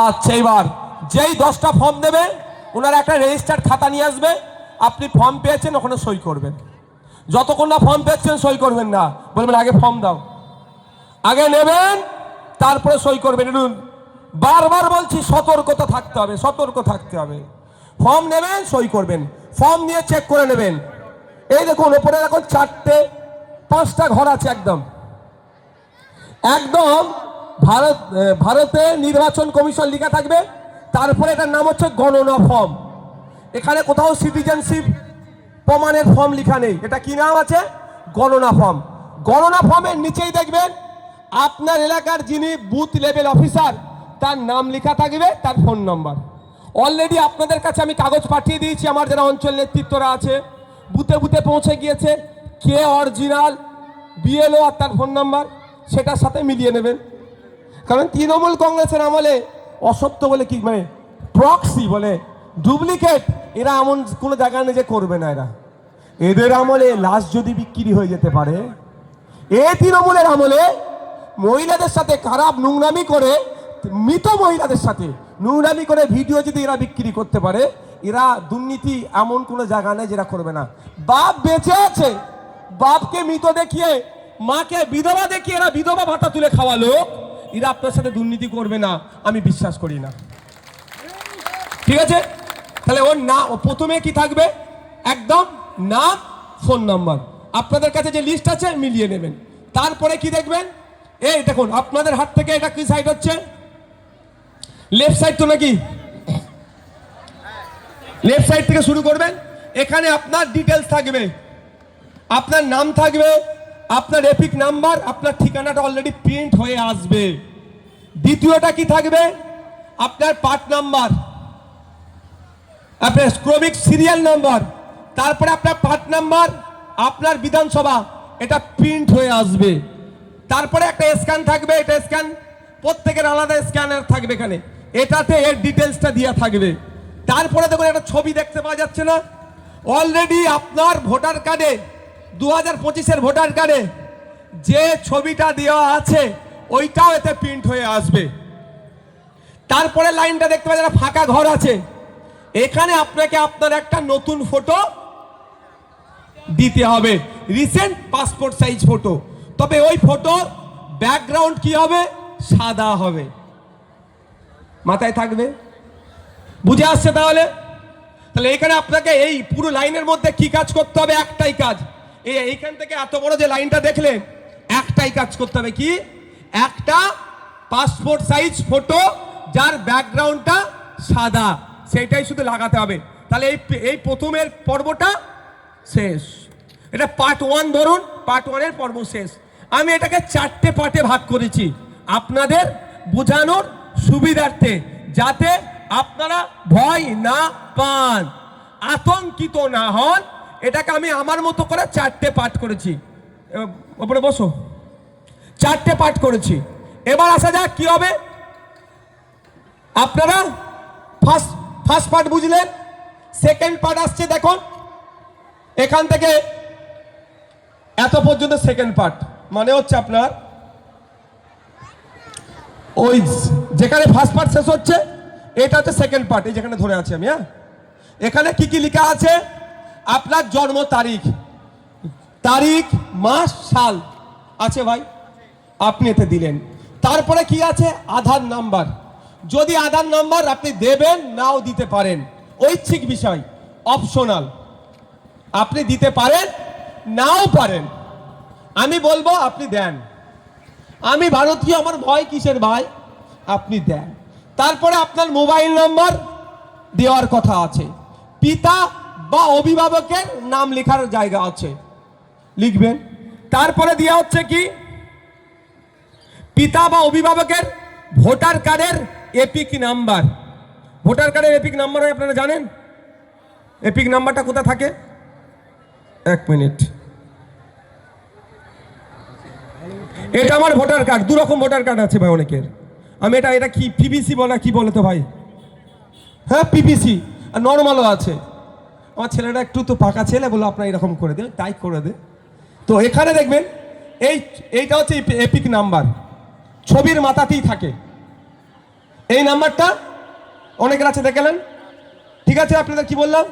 আচ্ছা, এবার যেই 10টা ফর্ম দেবে ওনারা একটা রেজিস্টার্ড খাতা নিয়ে আসবে। আপনি ফর্ম পেয়েছেন, ওখানে সই করবেন। যতক্ষণ না ফর্ম পেয়েছেন সই করবেন না, বলবেন আগে ফর্ম দাও, আগে নেবেন তারপরে সই করবেন। বারবার বলছি, সতর্কতা থাকতে হবে, সতর্ক থাকতে হবে। ফর্ম নেবেন, সই করবেন, ফর্ম নিয়ে চেক করে নেবেন। এই দেখুন ওপরে এখন 4টে 5টা ঘর আছে, একদম একদম ভারতে নির্বাচন কমিশন লেখা থাকবে। তারপরে এটার নাম হচ্ছে গণনা ফর্ম। এখানে কোথাও সিটিজেনশিপ প্রমাণের ফর্ম লেখা নেই। এটা কি নাম আছে? গণনা ফর্ম। গণনা ফর্মের নিচেই দেখবেন আপনার এলাকার যিনি বুথ লেভেল অফিসার তার নাম লেখা থাকবে, তার ফোন নাম্বার। অলরেডি আপনাদের কাছে আমি কাগজ পাঠিয়ে দিয়েছি, আমার যারা অঞ্চল নেতৃত্বরা আছে বুথে বুথে পৌঁছে গিয়েছে। কে অরিজিনাল বিএলও আর তার ফোন নাম্বার সেটার সাথে মিলিয়ে নেবেন। কারণ তৃণমূল কংগ্রেসের আমলে অসত্য বলে কি, মানে প্রক্সি বলে ডুপ্লিকেট, এরা এমন কোনো জায়গা নেই যে করবে না। এদের আমলে লাশ যদি বিক্রি হয়ে যেতে পারে, তৃণমূলের আমলে মহিলাদের সাথে খারাপ নোংরামি করে, মৃত মহিলাদের সাথে নোংরামি করে ভিডিও যদি এরা বিক্রি করতে পারে, এরা দুর্নীতি এমন কোনো জায়গা নেই যেটা করবে না। বাপ বেঁচে আছে, বাপকে মৃত দেখিয়ে, মাকে বিধবা দেখিয়ে এরা বিধবা ভাতা তুলে খাওয়ালো, এরা আপনার সাথে দুর্নীতি করবে না, আমি বিশ্বাস করি না। ঠিক আছে, তাহলে ওর না প্রথমে কি থাকবে? একদম নাম, ফোন নাম্বার। আপনাদের কাছে যে লিস্ট আছে মিলিয়ে নেবেন। তারপরে কি দেখবেন, এই দেখুন আপনাদের হাত থেকে এটা কি সাইড হচ্ছে? লেফট সাইড তো নাকি? লেফট সাইড থেকে শুরু করবেন। এখানে আপনার ডিটেলস থাকবে, আপনার নাম থাকবে, আপনার এপিক নাম্বার, আপনার ঠিকানাটা অলরেডি প্রিন্ট হয়ে আসবে। দ্বিতীয়টা কি থাকবে? আপনার পার্ট নাম্বার, আপনার ক্রমিক সিরিয়াল নাম্বার, তারপরে আপনার পার্ট নাম্বার, আপনার বিধানসভা, এটা প্রিন্ট হয়ে আসবে। তারপরে একটা স্ক্যান থাকবে, এটা স্ক্যান, প্রত্যেকের আলাদা স্ক্যানার থাকবে এখানে, এটাতে এর ডিটেলসটা দেওয়া থাকবে। তারপরে দেখুন একটা ছবি দেখতে পাওয়া যাচ্ছে না? অলরেডি আপনার ভোটার কার্ডে 2025-এর ভোটার কার্ডে যে ছবিটা দেওয়া আছে ওইটাও এতে প্রিন্ট হয়ে আসবে। তারপরে লাইনটা দেখতে পাওয়া যাচ্ছে, ফাঁকা ঘর আছে, এখানে আপনাকে আপনার একটা নতুন ফটো দিতে হবে, রিসেন্ট পাসপোর্ট সাইজ ফটো। তবে ওই ফটো ব্যাকগ্রাউন্ড কি হবে? সাদা হবে। মাথায় থাকবে? বুঝে আসছে তাহলে? তাহলে এখানে আপনাকে এই পুরো লাইনের মধ্যে কি কাজ করতে হবে? একটাই কাজ। এইখান থেকে এত বড় যে লাইনটা দেখলেন, একটাই কাজ করতে হবে। কি? একটা পাসপোর্ট সাইজ ফটো যার ব্যাকগ্রাউন্ডটা সাদা, সেটাই শুধু লাগাতে হবে। তাহলে এই প্রথমের পর্বটা শেষ। এটা পার্ট 1 ধরুন, পার্ট 1-এর পর্ব শেষ। আমি এটাকে 4টে পার্টে ভাগ করেছি আপনাদের বোঝানোর সুবিধার্থে, যাতে আপনারা ভয় না পান, আতঙ্কিত না হন। এটাকে আমি আমার মতো করে 4টে পার্ট করেছি। ওপরে বসো, 4টে পার্ট করেছি। এবার আসা যাক কি হবে। আপনারা ফার্স্ট পার্ট বুঝলেন, সেকেন্ড পার্ট আসছে। দেখুন এখান থেকে এত পর্যন্ত সেকেন্ড পার্ট, মানে হচ্ছে আপনার ওই যেখানে ফার্স্ট পার্ট শেষ হচ্ছে এটা হচ্ছে সেকেন্ড পার্ট। এই যেখানে ধরে আছি আমি, এখানে কি কি লেখা আছে? আপনার জন্ম তারিখ, তারিখ, মাস, সাল আছে ভাই, আপনি এতে দিলেন। তারপরে কি আছে? আধার নাম্বার। যদি আধার নাম্বার আপনি দেবেন, নাও দিতে পারেন, ঐচ্ছিক বিষয়, অপশনাল। আপনি দিতে পারেন, নাও পারেন। আমি বলবো আপনি দেন। আমি ভারতীয়, আমার ভয় কিসের ভাই? আপনি দেন। তারপরে আপনার মোবাইল নাম্বার দেওয়ার কথা আছে, পিতা বা অভিভাবকের নাম লেখার জায়গা আছে, লিখবেন। তারপরে দেওয়া হচ্ছে কি? পিতা বা অভিভাবকের ভোটার কার্ডের এপিক নাম্বার। ভোটার কার্ডের এপিক নাম্বার হয়, আপনারা জানেন এপিক নাম্বারটা কোথায় থাকে? 1 মিনিট। এটা আমার ভোটার কার্ড। 2 রকম ভোটার কার্ড আছে ভাই অনেকের। আমি এটা কি পিভিসি বলে, কি বলে তো ভাই? হ্যাঁ পিভিসি, আর নর্মালও আছে। আমার ছেলেটা একটু তো পাকা ছেলে, বলে আপনার এরকম করে দে, তাই করে দে। তো এখানে দেখবেন এইটা হচ্ছে এপিক নাম্বার, ছবির মাথাতেই থাকে। এই নাম্বারটা অনেকের আছে, দেখলেন? ঠিক আছে, আপনাদের কি বললাম,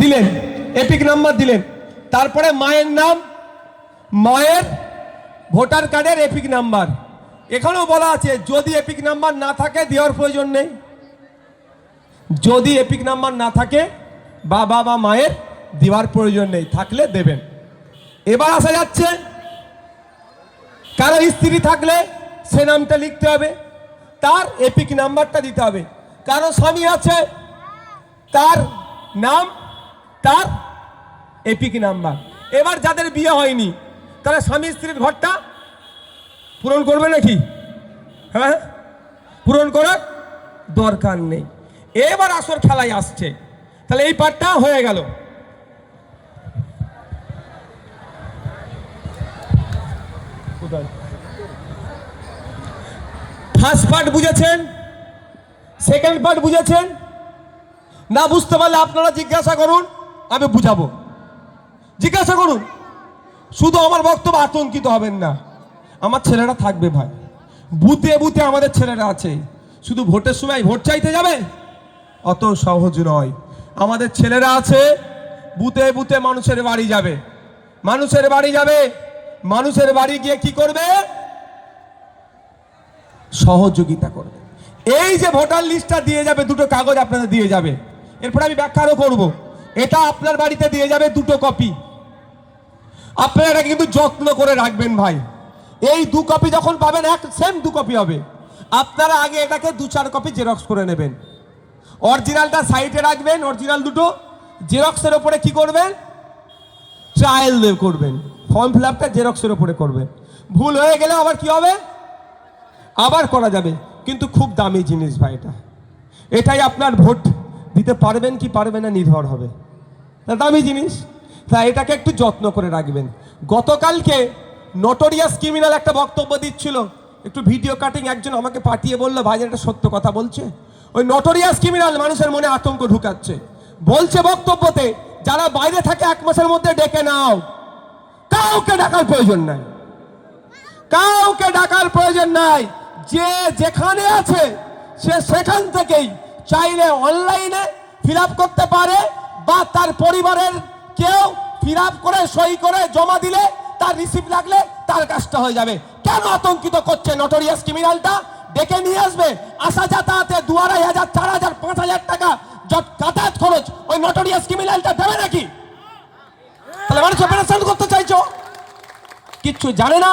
দিলেন, এপিক নাম্বার দিলেন। তারপরে মায়ের নাম, মায়ের ভোটার কার্ডের এপিক নাম্বার। এখানেও বলা আছে যদি এপিক নাম্বার না থাকে দেওয়ার প্রয়োজন নেই। যদি এপিক নাম্বার না থাকে বাবা বা মায়ের দেওয়ার প্রয়োজন নেই, থাকলে দেবেন। এবার আসা যাচ্ছে, কারো স্ত্রী থাকলে সে নামটা লিখতে হবে, তার এপিক নাম্বারটা দিতে হবে। কারো স্বামী আছে, তার নাম, তার এপিক নাম্বার। এবার যাদের বিয়ে হয়নি তারা স্বামী স্ত্রীর ঘরটা পূরণ করবে নাকি? হ্যাঁ, পূরণ করার দরকার নেই। এবার আসর খেলায় আসছে, তাহলে এই পার্টটা হয়ে গেল। ফার্স্ট পার্ট বুঝেছেন? সেকেন্ড পার্ট বুঝেছেন? না বুঝতে পারলে আপনারা জিজ্ঞাসা করুন, আমি বুঝাবো। জিজ্ঞাসা করুন, শুধু আমার বক্তব্য আতঙ্কিত হবেন না। আমার ছেলেরা থাকবে ভাই, বুথে বুথে আমাদের ছেলেরা আছে। শুধু ভোটের সময় ভোট চাইতে যাবে, অত সহজ নয়। আমাদের ছেলেরা আছে, বুথে বুথে মানুষের বাড়ি যাবে, মানুষের বাড়ি যাবে, মানুষের বাড়ি গিয়ে কি করবে? সহযোগিতা করবে। এই যে ভোটার লিস্টটা দিয়ে যাবে, দুটো কাগজ আপনাদের দিয়ে যাবে, এরপর আমি ব্যাখ্যাও করব। এটা আপনার বাড়িতে দিয়ে যাবে দুটো কপি, আপনারা এটা কিন্তু যত্ন করে রাখবেন ভাই। এই 2 কপি যখন পাবেন, এক সেম 2 কপি হবে। আপনারা আগে এটাকে 2-4 কপি জেরক্স করে নেবেন, অরিজিনালটা সাইডে রাখবেন, অরিজিনাল দুটো জেরক্সের উপরে কি করবেন? ট্রায়াল করবেন। ফর্ম ফিল আপটা জেরক্সের উপরে করবেন। ভুল হয়ে গেলে আবার কি হবে? আবার করা যাবে, কিন্তু খুব দামি জিনিস ভাই এটা। এটাই আপনার ভোট দিতে পারবেন কি পারবেন না নির্ভর হবে, দামি জিনিস। তাই এটাকে একটু যত্ন করে রাখবেন। গতকালকে নোটোরিয়াস ক্রিমিনাল একটা বক্তব্য দিচ্ছিল, একটু ভিডিও কাটিং একজন আমাকে পাঠিয়ে বললো, ভাই এটা সত্য কথা বলছে। ওই নোটোরিয়াস ক্রিমিনাল মানুষের মনে আতঙ্ক ঢুকাচ্ছে। বলছে বক্তব্যতে, যারা বাইরে থাকে 1 মাসের মধ্যে ডেকে নাও, কাউকে ডাকার প্রয়োজন নাই, কাউকে ডাকার প্রয়োজন নাই। যে যেখানে আছে সে সেখান থেকেই চাইলে অনলাইনে ফিল আপ করতে পারে, বা তার পরিবারের কেউ ফিল আপ করে সই করে জমা দিলে তার রিসিপ্ট লাগলে তার কাজটা হয়ে যাবে। কেন আতঙ্কিত করছে নোটোরিয়াস ক্রিমিনালটা? ডেকে নিয়ে আসবে, আসা যাতায়াতে 2,500, 4,000, 5,000 টাকা যাতায়াত খরচ ওই নোটোরিয়াস ক্রিমিনালটা দেবে নাকি? তাহলে মানুষ অপারেশন করতে চাইছো, কিচ্ছু জানে না,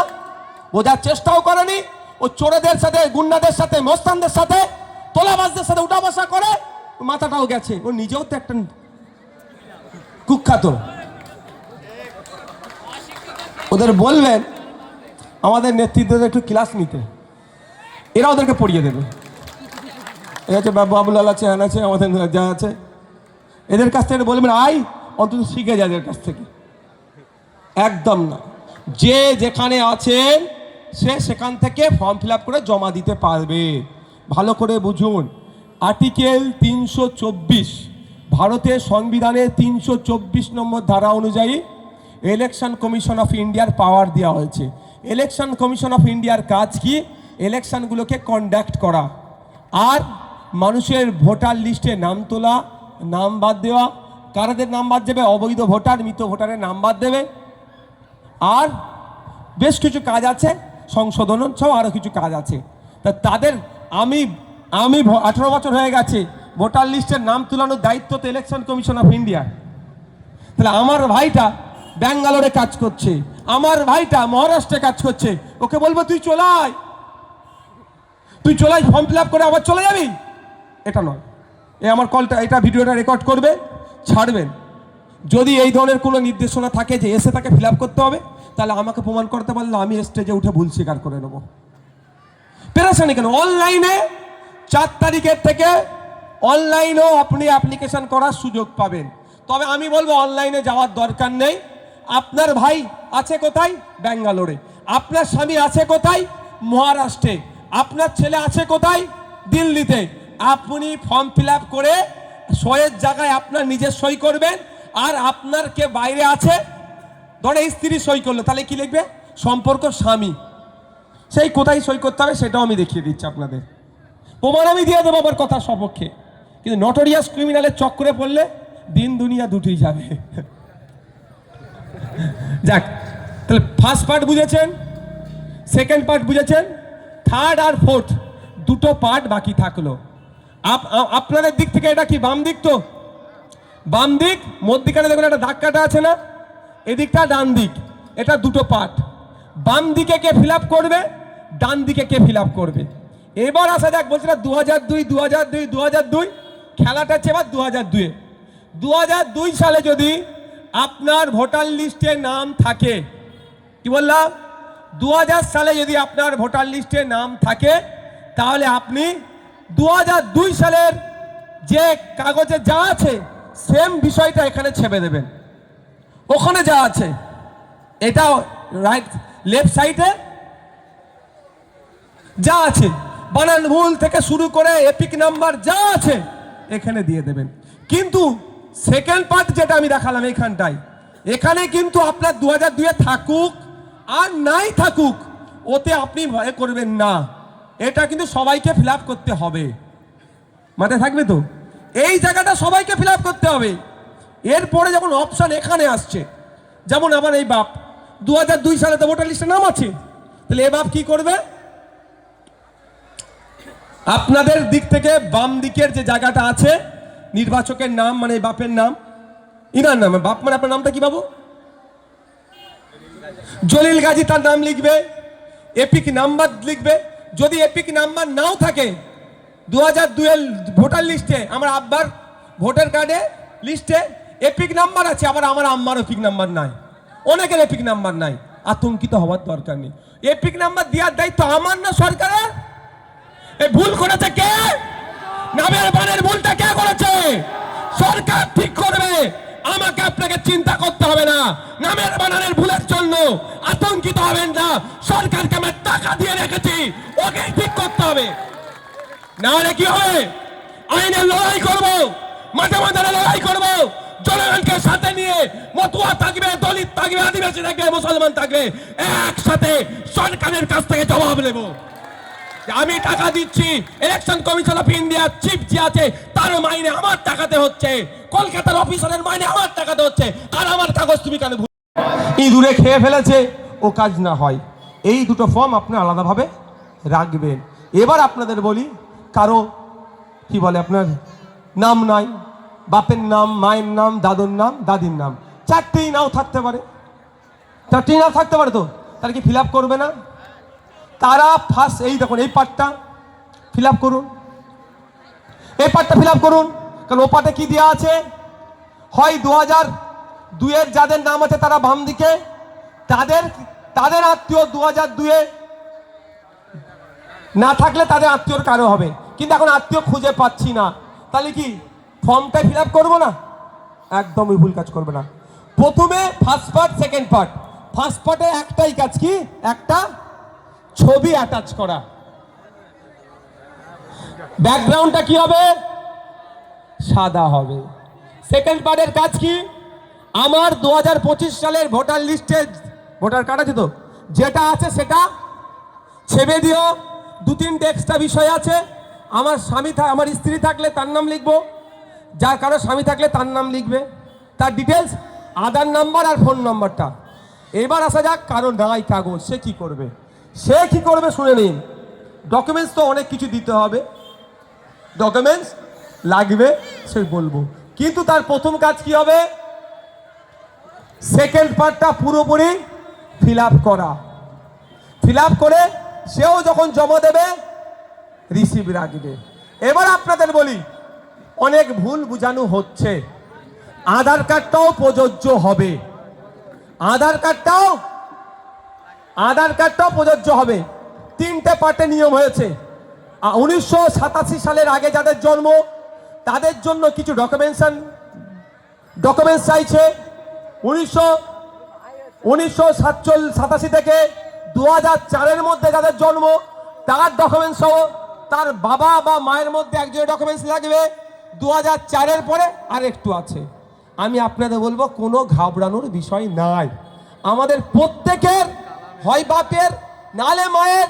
বোঝার চেষ্টাও করেনি। ও চোরেদের সাথে, গুন্ডাদের সাথে, মস্তানদের সাথে, তোলাবাজদের সাথে উঠা বসা করে, মাথাটাও গেছে। ও নিজেও তো একটা কুখ্যাত। ওদের বলবেন আমাদের নেতৃত্বদের একটু ক্লাস নিতে, এরা ওদেরকে পড়িয়ে দেবে। এ আছে বাবুলাল আছে, হ্যান আছে, আমাদের যা আছে, এদের কাছ থেকে বলবেন আই অন্তত শিখে যায় এদের কাছ থেকে। একদম না, যে যেখানে আছেন সে সেখান থেকে ফর্ম ফিল আপ করে জমা দিতে পারবে। ভালো করে বুঝুন, আর্টিকেল 324 ভারতের সংবিধানের 324 নম্বর ধারা অনুযায়ী ইলেকশন কমিশন অফ ইন্ডিয়ার পাওয়ার দেওয়া হয়েছে। ইলেকশন কমিশন অফ ইন্ডিয়ার কাজ কি? ইলেকশনগুলোকে কন্ডাক্ট করা, আর মানুষের ভোটার লিস্টে নাম তোলা, নাম বাদ দেওয়া, কারাদের নাম বাদ দেবে, অবৈধ ভোটার, মৃত ভোটারের নাম বাদ দেবে, আর বেশ কিছু কাজ আছে, সংশোধন সব আরও কিছু কাজ আছে। তা তাদের আমি 18 বছর হয়ে গেছে, ভোটার লিস্টের নাম তুলানোর দায়িত্ব তো ইলেকশন কমিশন অফ ইন্ডিয়া। তাহলে আমার ভাইটা ব্যাঙ্গালোরে কাজ করছে, আমার ভাইটা মহারাষ্ট্রে কাজ করছে, ওকে বলবো তুই চলাই ফর্ম ফিল আপ করে আবার চলে যাবি? এটা নয়। আমার কলটা, এটা ভিডিওটা রেকর্ড করবে, ছাড়বেন। যদি এই ধরনের কোনো নির্দেশনা থাকে যে এসে তাকে ফিল আপ করতে হবে, তাহলে আমাকে প্রমাণ করতে পারলে আমি স্টেজে উঠে ভুল স্বীকার করে নেব। পেরেশানি কেন? অনলাইনে 4 তারিখের থেকে অনলাইনেও আপনি অ্যাপ্লিকেশন করার সুযোগ পাবেন। তবে আমি বলবো অনলাইনে যাওয়ার দরকার নেই। আপনার ভাই আছে কোথায়? ব্যাঙ্গালোরে। আপনার স্বামী আছে কোথায়? মহারাষ্ট্রে। আপনার ছেলে আছে কোথায়? দিল্লিতে। আপনি ফর্ম ফিল আপ করে সইয়ের জায়গায় আপনার নিজের সই করবেন, আর আপনার কে বাইরে আছে, ধরে স্ত্রী সই করলো, তাহলে কি লিখবে? সম্পর্ক স্বামী। সেই কোথায় সই করতে হবে সেটাও আমি দেখিয়ে দিচ্ছি আপনাদের, প্রমাণ আমি দিয়ে দেবো আমার কথার সপক্ষে। কিন্তু নটোরিয়াস ক্রিমিনালের চক্করে পড়লে দিন দুনিয়া দুটোই যাবে। যাক, তাহলে ফার্স্ট পার্ট বুঝেছেন, সেকেন্ড পার্ট বুঝেছেন, থার্ড আর ফোর্থ দুটো পার্ট বাকি থাকলো। আপনাদের দিক থেকে এটা কি বাম দিক? তো বাম দিক, মধ্যিখানে দেখুন একটা দাগ কাটা আছে না, এদিকটা ডান দিক, এটা দুটো পার্ট। বাম দিকে কে ফিল আপ করবে, ডান দিকে কে ফিল আপ করবে। এবার আসা যাক, বলছিলাম 2002 খেলাটা হচ্ছে এবার 2002-এ। 2002 সালে যদি আপনার ভোটার লিস্টে নাম থাকে, কি বললাম, 2000 সালে যদি আপনার ভোটার লিস্টে নাম থাকে, তাহলে আপনি 2002 সালের যে কাগজে যা আছে সেম বিষয়টা এখানে ছেপে দেবেন। ওখানে যা আছে এটা রাইট লেফট সাইডে যা আছে, বানান ভুল থেকে শুরু করে এপিক নাম্বার যা আছে এখানে দিয়ে দেবেন। কিন্তু সেকেন্ড পার্ট যেটা আমি দেখালাম এইখানটায়, এখানে কিন্তু আপনার 2002-এ থাকুক আর নাই থাকুক ওতে আপনি ভয় করবেন না, এটা কিন্তু সবাইকে ফিল আপ করতে হবে। মাথায় থাকবে তো, এই জায়গাটা সবাইকে ফিল আপ করতে হবে। এরপরে যখন অপশন এখানে আসছে, যেমন আমার এই বাপ 2002 সালে তো ভোটার লিস্টে নাম আছে, তাহলে এ বাপ কি করবে, আপনাদের দিক থেকে বাম দিকের যে জায়গাটা আছে নির্বাচকের নাম মানে বাপের নাম, ইনার নাম, বাপ মানে আপনার নামটা কি বাবু, জলিল গাজী, তার নাম লিখবে, এপিক নাম্বার লিখবে। যদি এপিক নাম্বার নাও থাকে 2002 এর ভোটার লিস্টে, আমার আব্বার ভোটার কার্ডে লিস্টে এপিক নাম্বার আছে, আবার আমার আম্মার এপিক নাম্বার নাই, অনেকের এপিক নাম্বার নাই, আতঙ্কিত হওয়ার দরকার নেই। এপিক নাম্বার দেওয়ার দায়িত্ব আমার না সরকারের। এই ভুল করেছে কে, নামের বানের ভুলটা কে করেছে, সরকার ঠিক করবে, আমাকে আপনাকে চিন্তা করতে হবে না। নামের বানানের ভুলের জন্য আতঙ্কিত হবেন না, সরকারকে আমি টাকা দিয়ে রেখেছি, ওকে ঠিক করতে হবে। না হলে কি হবে, আইনের লড়াই করব, মাঠে মাঠে লড়াই করব, জনগণকে সাথে নিয়ে, মতুয়া থাকবে, দলিত থাকবে, আদিবাসী থাকবে, মুসলমান থাকবে, একসাথে সরকারের কাছ থেকে জবাব নেব। আমি টাকা দিচ্ছি, election commission of India chief যে আছে তার মাইনে আমার টাকাতে হচ্ছে, কলকাতার অফিসারের মাইনে আমার টাকাতে হচ্ছে, আর আমার কাগজ তুমি কেন ইঁদুরে খেয়ে ফেলেছে, ও কাজ না হয়। এই দুটো ফর্ম আপনি আলাদাভাবে রাখবেন। এবার আপনাদের বলি, কারো কি বলে আপনার নাম নাই, বাপের নাম, মায়ের নাম, দাদুর নাম, দাদির নাম, চারটেই নাও থাকতে পারে, চারটেই নাও থাকতে পারে, তো তার কি ফিল আপ করবে না? তারা ফার্স্ট এই দেখুন এই পার্টটা ফিল আপ করুন, এই পার্টটা ফিল আপ করুন। কারণ ও পার্টে কি দেওয়া আছে, হয় 2002 এর যাদের নাম আছে তারা বাম দিকে, তাদের আত্মীয় 2002-এ না থাকলে তাদের আত্মীয়র কারো হবে, কিন্তু এখন আত্মীয় খুঁজে পাচ্ছি না, তাহলে কি ফর্মটাই ফিল আপ করবো না? একদমই ভুল কাজ করবে না। প্রথমে first part, second part. First পার্টে একটাই কাজ, কি একটা ছবি অ্যাটাচ করা, ব্যাকগ্রাউন্ডটা কি হবে, সাদা হবে। সেকেন্ড পার্টের কাজ কি, আমার 2025 সালের ভোটার লিস্টে ভোটার কার্ড আছে তো, যেটা আছে সেটা ছেপে দিও। 2-3টে এক্সট্রা বিষয় আছে, আমার স্বামী, আমার স্ত্রী থাকলে তার নাম লিখবো, যার কারো স্বামী থাকলে তার নাম লিখবে, তার ডিটেলস, আধার নাম্বার আর ফোন নাম্বারটা। এবার আসা যাক কারো নাই কাগজ, সে কি করবে, সে কি করবে শুনে নিন। ডকুমেন্টস তো অনেক কিছু দিতে হবে, ডকুমেন্টস লাগবে সে বলবো, কিন্তু তার প্রথম কাজ কি হবে, সেকেন্ড পার্টটা পুরোপুরি ফিল আপ করা। ফিল আপ করে সেও যখন জমা দেবে রিসিভ রাখবে। এবার আপনাদের বলি, অনেক ভুল বোঝানো হচ্ছে, আধার কার্ডটাও প্রযোজ্য হবে, আধার কার্ডটাও প্রযোজ্য হবে। 3টে পার্টে নিয়ম হয়েছে। 1987 সালের আগে যাদের জন্ম তাদের জন্য কিছু ডকুমেন্টস চাইছে। 1987 থেকে 2004-এর মধ্যে যাদের জন্ম তার ডকুমেন্টস সহ তার বাবা বা মায়ের মধ্যে একজনের ডকুমেন্টস লাগবে। 2004-এর পরে আর একটু আছে। আমি আপনাদের বলবো কোনো ঘাবড়ানোর বিষয় নাই, আমাদের প্রত্যেকের হয় বাপের নালে মায়ের,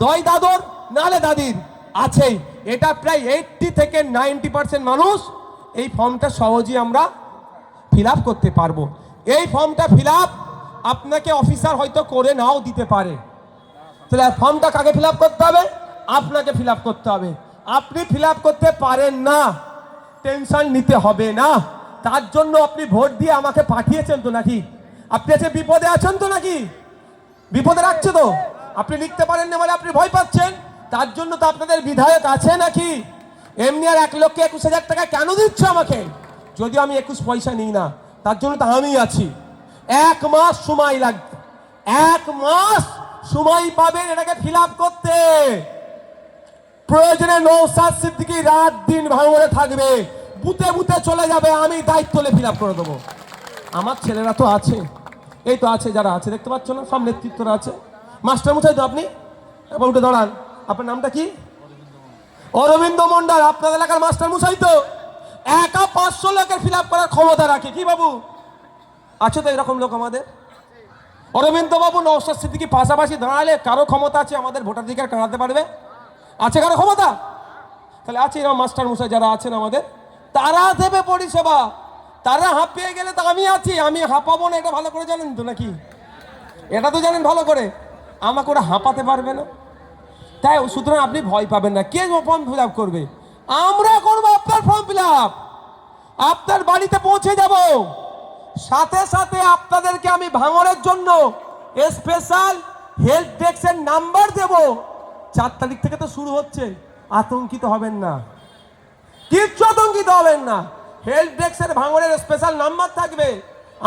দই দাদর, নালে দাদির আছেই। এটা প্রায় 80 থেকে 90% মানুষ এই ফর্মটা সহজেই আমরা ফিল আপ করতে পারবো। এই ফর্মটা ফিল আপ আপনাকে অফিসার হয়তো করে নাও দিতে পারে। তাহলে ফর্মটা কাকে ফিল আপ করতে হবে? আপনাকে ফিল আপ করতে হবে। আপনি ফিল আপ করতে পারেন না, টেনশন নিতে হবে না। তার জন্য আপনি ভোট দিয়ে আমাকে পাঠিয়েছেন তো নাকি? আপনি আজকে বিপদে আছেন তো নাকি? বিপদে রাখছে তো? আপনি লিখতে পারেন না বলে আপনি ভয় পাচ্ছেন, তার জন্য তো আপনাদের বিধায়ক আছে নাকি? এমনি আর 1,21,000 টাকা কেন দিচ্ছে আমাকে? যদিও আমি 21 পয়সা নিই না, তার জন্য তো আমি আছি। 1 মাস সময় লাগবে, 1 মাস সময় পাবেন এটাকে ফিল আপ করতে। প্রয়োজনে নওশাদ সিদ্দিকী রাত দিন ভাঙড়ে থাকবে, বুতে বুতে চলে যাবে, আমি দায়িত্ব নিয়ে ফিল আপ করে দেবো। আমার ছেলেরা তো আছে, এই তো আছে, যারা আছে দেখতে পাচ্ছ না, সব নেতৃত্বরা আছে। মাস্টার মশাই তো আপনি, এবার উঠে দাঁড়ান। আপনার নামটা কি? অরবিন্দ মন্ডল। আপনাদের এলাকার মাস্টার মশাই তো একা 500 লোকের ফিল আপ করার ক্ষমতা রাখে। কি বাবু আছে তো এরকম লোক আমাদের? অরবিন্দ বাবু নওশাদ সিদ্দিকী পাশাপাশি দাঁড়ালে কারো ক্ষমতা আছে আমাদের ভোটাধিকার কাটাতে পারবে? আছে কারো ক্ষমতা? তাহলে আছে এরকম মাস্টার মশাই যারা আছেন আমাদের, তারা দেবে পরিষেবা। তারা হাঁপিয়ে গেলে তো আমি আছি, আমি হাঁপাবো না, এটা ভালো করে জানেন তো নাকি? এটা তো জানেন ভালো করে, আমাকে ওরা হাঁপাতে পারবে না। তাই সুতরাং আপনি ভয় পাবেন না। কে ফর্ম ফিল আপ করবে? আমরা করবো আপনার ফর্ম ফিল আপ। আপনার বাড়িতে পৌঁছে যাব, সাথে সাথে আপনাদেরকে আমি ভাঙড়ের জন্য স্পেশাল হেল্প ডেস্কের নাম্বার দেব। 4 তারিখ থেকে তো শুরু হচ্ছে, আতঙ্কিত হবেন না, কিচ্ছু আতঙ্কিত হবেন না। হেল্প ডেস্কের ভাঙড়ের স্পেশাল নাম্বার থাকবে।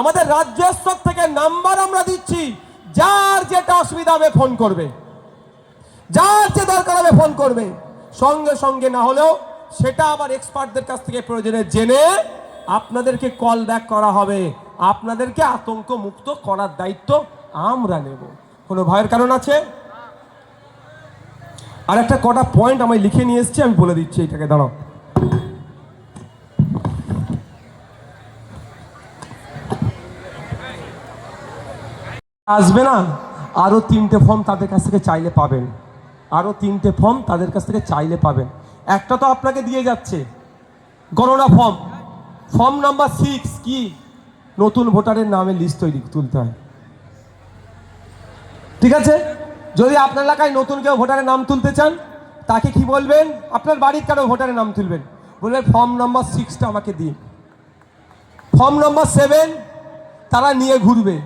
আমাদের রাজ্য স্তর থেকে নাম্বার আমরা দিচ্ছি, যার যেটা অসুবিধা হবে ফোন করবে, যার যে দরকার হবে ফোন করবে। সঙ্গে সঙ্গে না হলেও সেটা আবার এক্সপার্টদের কাছ থেকে প্রয়োজনে জেনে আপনাদেরকে কল ব্যাক করা হবে। আপনাদেরকে আতঙ্ক মুক্ত করার দায়িত্ব আমরা নেব। কোনো ভয়ের কারণ আছে? আর একটা কটা পয়েন্ট আমি লিখে নিয়ে এসেছি, আমি বলে দিচ্ছি। এটাকে দাঁড়াও, আসবে না। আরো 3টে ফর্ম তাদের কাছ থেকে চাইলে পাবেন, আরো 3টে ফর্ম তাদের কাছ থেকে চাইলে পাবেন। একটা তো আপনাকে দিয়ে যাচ্ছে গণনা ফর্ম, ফর্ম নাম্বার 6। কি? নতুন ভোটারের নামের লিস্ট তুলতে হয়। ঠিক আছে, যদি আপনার এলাকায় নতুন কেউ ভোটারের নাম তুলতে চান, তাকে কি বলবেন? আপনার বাড়ির কারো ভোটারের নাম তুলবেন, বলবেন ফর্ম নাম্বার 6টা আমাকে দিন। ফর্ম নাম্বার 7 তারা নিয়ে ঘুরবে।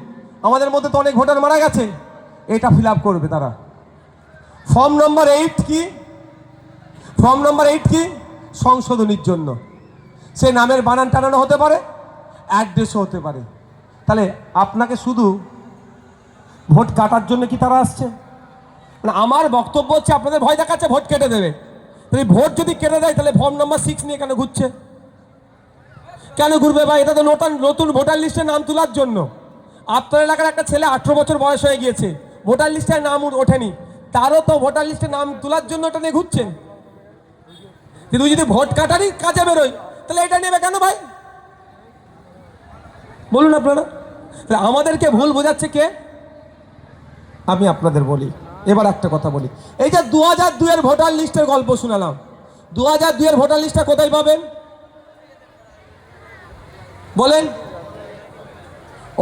আমাদের মধ্যে তো অনেক ভোটার মারা গেছে, এটা ফিল আপ করবে তারা। ফর্ম নাম্বার 8 কি? ফর্ম নাম্বার 8 কি? সংশোধনীর জন্য। সে নামের বানান টানানো হতে পারে, অ্যাড্রেসও হতে পারে। তাহলে আপনাকে শুধু ভোট কাটার জন্য কি তারা আসছে? মানে আমার বক্তব্য হচ্ছে, আপনাদের ভয় দেখাচ্ছে ভোট কেটে দেবে। তাহলে ভোট যদি কেটে দেয়, তাহলে ফর্ম নাম্বার 6 নিয়ে কেন ঘুরছে? কেন ঘুরবে ভাই? এটা তো নতুন ভোটার লিস্টে নাম তোলার জন্য। আপনার এলাকার একটা ছেলে 18 বছর বয়স হয়ে গিয়েছে, ভোটার লিস্টে নাম ওঠেনি, তারও তো ভোটার লিস্টে নাম তোলার জন্য এটা নিয়ে ঘুরছে। কিন্তু যদি ভোট কাটারই কাজে বেরোয়, তাহলে এটা নেবে কেন ভাই? বলুন আপনারা। আমাদেরকে ভুল বোঝাচ্ছে কে? আমি আপনাদের বলি। এবার একটা কথা বলি, এই যে 2002 এর ভোটার লিস্টের গল্প শোনালাম, 2002 এর ভোটার লিস্টটা কোথায় পাবেন বলেন?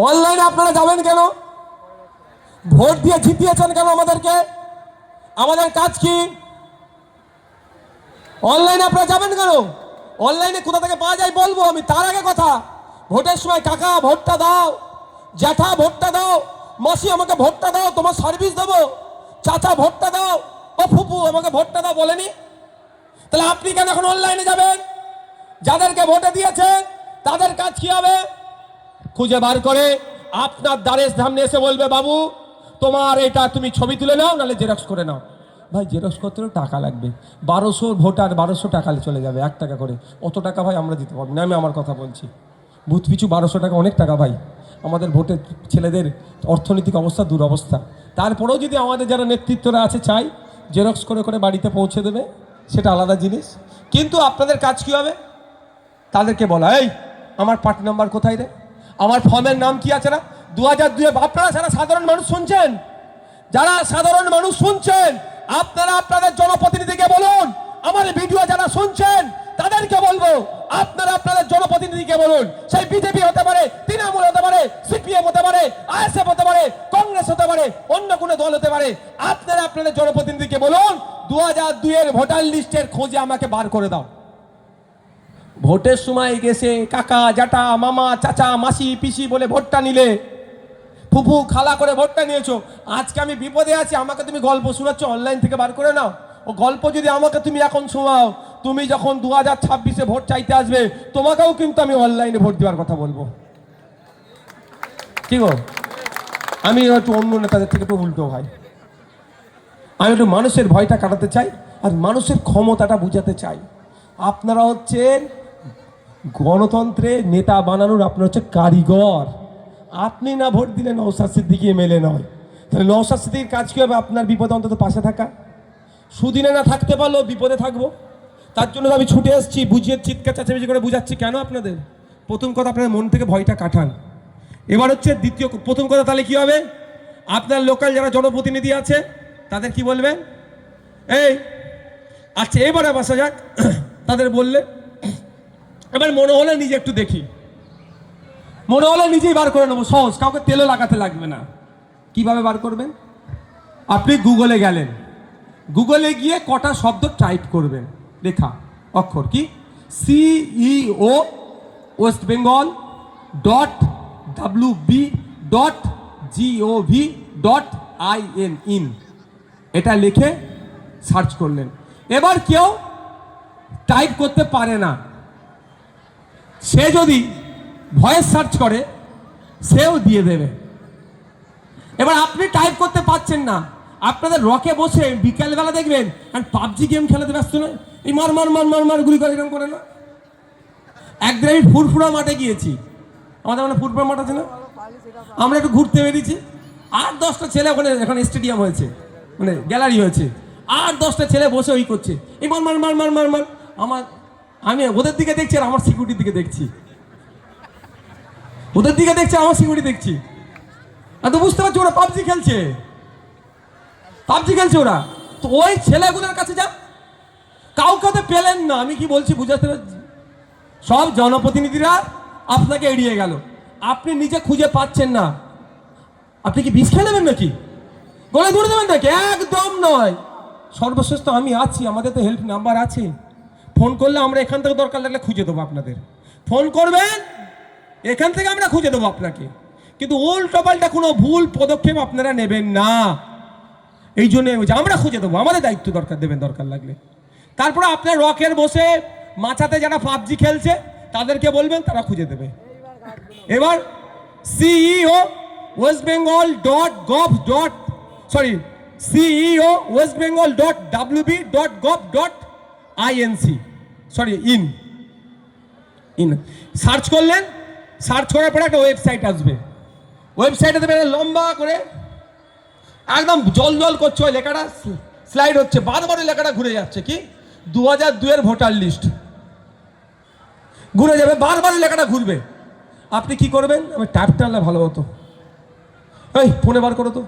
অনলাইনে আপনারা যাবেন কেন? ভোট দিয়ে জিতিয়েছেন কেন আমাদেরকে? আমাদের কাজ কি? অনলাইনে আপনারা যাবেন কেন? অনলাইনে কোথা থেকে পাওয়া যায় বলবো আমি। তার আগে কথা, ভোটের সময় কাকা ভোটটা দাও, জ্যাঠা ভোটটা দাও, মাসি আমাকে ভোটটা দাও, তোমার সার্ভিস দেবো, চাচা ভোটটা দাও, ও ফুপু আমাকে ভোটটা দাও বলেনি? তাহলে আপনি কেন এখন অনলাইনে যাবেন? যাদেরকে ভোটে দিয়েছে তাদের কাজ কি হবে? খুঁজে বার করে আপনার দ্বারের সামনে এসে বলবে, বাবু তোমার এটা তুমি ছবি তুলে নাও, নাহলে জেরক্স করে নাও। ভাই জেরক্স করতেও টাকা লাগবে, 1200 ভোটার 1200 টাকা চলে যাবে, 1 টাকা করে। অত টাকা ভাই আমরা দিতে পারবো না। আমি আমার কথা বলছি, বুথ পিছু 1200 টাকা অনেক টাকা ভাই। আমাদের ভোটের ছেলেদের অর্থনৈতিক অবস্থা দুরবস্থা। তারপরেও যদি আমাদের যারা নেতৃত্বরা আছে চাই জেরক্স করে করে বাড়িতে পৌঁছে দেবে, সেটা আলাদা জিনিস। কিন্তু আপনাদের কাজ কী হবে? তাদেরকে বলা, এই আমার পার্টি নাম্বার কোথায় রে, আমার ফর্মের নাম কি আছে না? 2002 আপনারা সারা সাধারণ মানুষ শুনছেন, যারা সাধারণ মানুষ শুনছেন, আপনারা আপনাদের জনপ্রতিনিধিকে বলুন। আমার ভিডিও যারা শুনছেন তাদেরকে বলবো, আপনারা আপনাদের জনপ্রতিনিধিকে বলুন। সেই বিজেপি হতে পারে, তৃণমূল হতে পারে, সিপিএম হতে পারে, আইএসএফ হতে পারে, কংগ্রেস হতে পারে, অন্য কোনো দল হতে পারে। আপনারা আপনাদের জনপ্রতিনিধিকে বলুন 2002 এর ভোটার লিস্টের খোঁজে আমাকে বার করে দাও। ভোটের সময় গেছে কাকা জাটা মামা চাচা মাসি পিসি বলে ভোটটা নিলে, ফুফু খালা করে ভোটটা নিয়েছো। আজকে আমি বিপদে আছি, আমাকে তুমি গল্প শোনাচ্ছ, অনলাইন থেকে বার করে নাও। ও গল্প যদি আমাকে তুমি এখন শোনাও, তুমি যখন 2026-এ ভোট চাইতে আসবে, তোমাকেও কিন্তু আমি অনলাইনে ভোট দেওয়ার কথা বলবো। কি গো, আমি একটু অন্য নেতাদের থেকে একটু উল্টো ভাই। আমি একটু মানুষের ভয়টা কাটাতে চাই আর মানুষের ক্ষমতাটা বুঝাতে চাই। আপনারা হচ্ছেন গণতন্ত্রের নেতা বানানোর, আপনার হচ্ছে কারিগর। আপনি না ভোট দিলে নওশাদ সিদ্দিকী এমএলএ নয়, তাহলে নওশাদ সিদ্দিকীর কাজ কী হবে? আপনার বিপদে অন্তত পাশে থাকা। সুদিনে না থাকতে পারলেও বিপদে থাকবো, তার জন্য আমি ছুটে এসেছি, বুঝিয়ে চিৎকার চেঁচামেচি করে বুঝাচ্ছি কেন আপনাদের। প্রথম কথা, আপনার মন থেকে ভয়টা কাটান। এবার হচ্ছে প্রথম কথা, তাহলে কি হবে? আপনার লোকাল যারা জনপ্রতিনিধি আছে তাদের কি বলবেন? এই আচ্ছা, এবারে বসা যাক। তাদের বললে এবার মনে হলে নিজে একটু দেখি, মনে হলে নিজেই বার করে নেবো, সহজ, কাউকে তেলও লাগাতে লাগবে না। কিভাবে বার করবেন? আপনি গুগলে গেলেন, গুগলে গিয়ে কটা শব্দ টাইপ করবেন, লেখা অক্ষর কি CEO ওয়েস্ট বেঙ্গল .wb.gov.in এটা লিখে সার্চ করলেন। এবার কেউ টাইপ করতে পারে না, সে যদি ভয়েস সার্চ করে সেও দিয়ে দেবে। এবার আপনি টাইপ করতে পারছেন না, আপনাদের রকে বসে বিকালবেলা দেখবেন আর পাবজি গেম খেলাতে ব্যস্ত নয়, এই মার মার মার মার মার গুলি করে এরকম করে না। একদিন আমি ফুরফুরা মাঠে গিয়েছি, আমাদের মানে ফুরফুরা মাঠ আছে না, আমরা একটু ঘুরতে বেরিয়েছি। 8-10টা ছেলে ওখানে, এখন স্টেডিয়াম হয়েছে, মানে গ্যালারি হয়েছে, 8-10টা ছেলে বসে ওই করছে, এই মার মার মার মার মার মার। আমি ওদের দিকে দেখছি আর আমার সিকিউরিটির দিকে দেখছি, ওদের দিকে দেখছি আমার সিকিউরিটি দেখছি। আর তো বুঝতে পারছি ওরা পাবজি খেলছে, পাবজি খেলছে ওরা। তো ওই ছেলেগুলোর কাছে যা, কাউকে তো পেলেন না। আমি কি বলছি বুঝাতে পারছি? সব জনপ্রতিনিধিরা আপনাকে এড়িয়ে গেল, আপনি নিজে খুঁজে পাচ্ছেন না। আপনি কি বিষ খেয়ে নেবেন নাকি, গলায় ধরে দেবেন নাকি? একদম নয়। সর্বশ্রেষ্ঠ আমি আছি, আমাদের তো হেল্প নাম্বার আছে, ফোন করলে আমরা এখান থেকে দরকার লাগলে খুঁজে দেবো আপনাদের। ফোন করবেন, এখান থেকে আমরা খুঁজে দেবো আপনাকে। কিন্তু উল্টো পাল্টা কোনো ভুল পদক্ষেপ আপনারা নেবেন না, এই জন্য আমরা খুঁজে দেবো, আমাদের দায়িত্ব দরকার দেবেন দরকার লাগলে। তারপরে আপনার রকের বসে মাচাতে যারা পাবজি খেলছে তাদেরকে বলবেন, তারা খুঁজে দেবে। এবার CEO West Bengal .wb.gov.in search করলেন। সার্চ করার পরে একটা ওয়েবসাইট আসবে, ওয়েবসাইটে দেবেন লম্বা করে, একদম জল জল করছে, ওই লেখাটা স্লাইড হচ্ছে, বারবার ওই লেখাটা ঘুরে যাচ্ছে। কি 2002 এর ভোটার লিস্ট ঘুরে যাবে, বারবার লেখাটা ঘুরবে। আপনি কি করবেন? আমি ট্যাপ টানলে ভালো হতো, এই ফোনে বার করো তো।